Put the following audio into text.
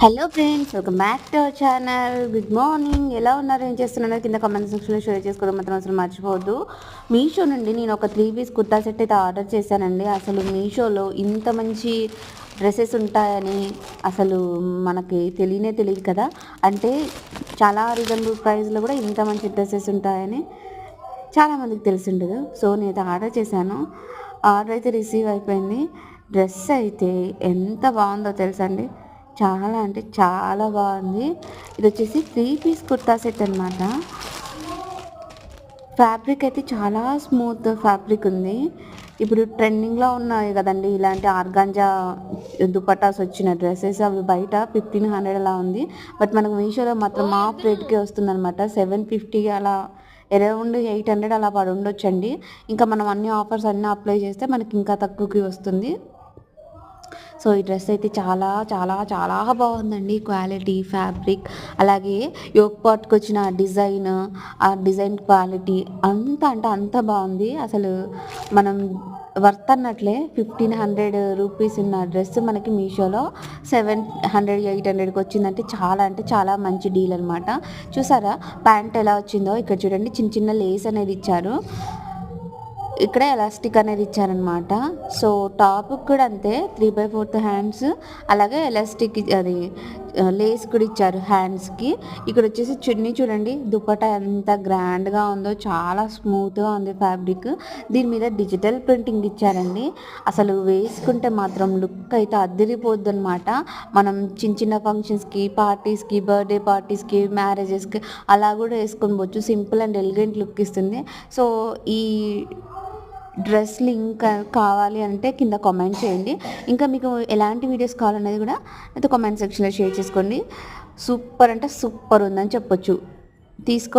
Hello friends, welcome back to our channel. Good morning. ఎలా ఉన్నారు, ఏం చేస్తున్నారు కింద కామెంట్ సెక్షన్లో షేర్ చేసుకోవడం మాత్రం అసలు మర్చిపోవద్దు. మీషో నుండి నేను ఒక 3 పీస్ కుర్తా సెట్ అయితే ఆర్డర్ చేశానండి. అసలు మీషోలో ఇంత మంచి డ్రెస్సెస్ ఉంటాయని అసలు మనకి తెలియదు కదా. అంటే చాలా రీజనబుల్ ప్రైస్లో కూడా ఇంత మంచి డ్రెస్సెస్ ఉంటాయని చాలామందికి తెలిసి ఉండదు. సో నేనైతే ఆర్డర్ చేశాను. ఆర్డర్ అయితే రిసీవ్ అయిపోయింది. డ్రెస్ అయితే ఎంత బాగుందో తెలుసండి. చాలా అంటే చాలా బాగుంది. ఇది వచ్చేసి 3 పీస్ కుర్తా సెట్ అనమాట. ఫ్యాబ్రిక్ అయితే చాలా స్మూత్ ఫ్యాబ్రిక్ ఉంది. ఇప్పుడు ట్రెండింగ్లో ఉన్నాయి కదండి ఇలాంటి ఆర్గాంజా దుపట్టాస్ వచ్చిన డ్రెస్సెస్. అవి బయట 1500 అలా ఉంది. బట్ మనకు మీషోలో మాత్రం హాఫ్ రేట్కే వస్తుందన్నమాట. 750 అలా, అరౌండ్ 800 అలా పడి ఉండొచ్చండి. ఇంకా మనం అన్ని ఆఫర్స్ అన్నీ అప్లై చేస్తే మనకి ఇంకా తక్కువకి వస్తుంది. సో ఈ డ్రెస్ అయితే చాలా చాలా చాలా బాగుందండి. క్వాలిటీ, ఫ్యాబ్రిక్, అలాగే యోక్ పాట్కి వచ్చిన ఆ డిజైన్ క్వాలిటీ అంత అంటే అంత బాగుంది. అసలు మనం వర్త్ అన్నట్లే. 1500 రూపీస్ ఉన్న డ్రెస్ మనకి మీషోలో 700, 800కి వచ్చిందంటే చాలా అంటే చాలా మంచి డీల్ అనమాట. చూసారా ప్యాంట్ ఎలా వచ్చిందో? ఇక్కడ చూడండి, చిన్న చిన్న లేస్ అనేది ఇచ్చారు. ఇక్కడ ఎలాస్టిక్ అనేది ఇచ్చారనమాట. సో టాప్ కూడా అంతే, 3/4 హ్యాండ్స్, అలాగే ఎలాస్టిక్ అది లేస్ కూడా ఇచ్చారు హ్యాండ్స్కి. ఇక్కడ వచ్చేసి చున్నీ చూడండి, దుపట్టా ఎంత గ్రాండ్గా ఉందో, చాలా స్మూత్గా ఉంది ఫ్యాబ్రిక్. దీని మీద డిజిటల్ ప్రింటింగ్ ఇచ్చారండి. అసలు వేసుకుంటే మాత్రం లుక్ అయితే అదిరిపోద్ది అనమాట. మనం చిన్న చిన్న ఫంక్షన్స్కి, పార్టీస్కి, బర్త్డే పార్టీస్కి, మ్యారేజెస్కి అలా కూడా వేసుకొని పోవచ్చు. సింపుల్ అండ్ ఎలిగెంట్ లుక్ ఇస్తుంది. సో ఈ డ్రెస్ లింక్ కావాలి అంటే కింద కామెంట్ చేయండి. ఇంకా మీకు ఎలాంటి వీడియోస్ కావాలనేది కూడా అయితే కామెంట్ సెక్షన్లో షేర్ చేసుకోండి. సూపర్ అంటే సూపర్ ఉందని చెప్పొచ్చు. తీసుకో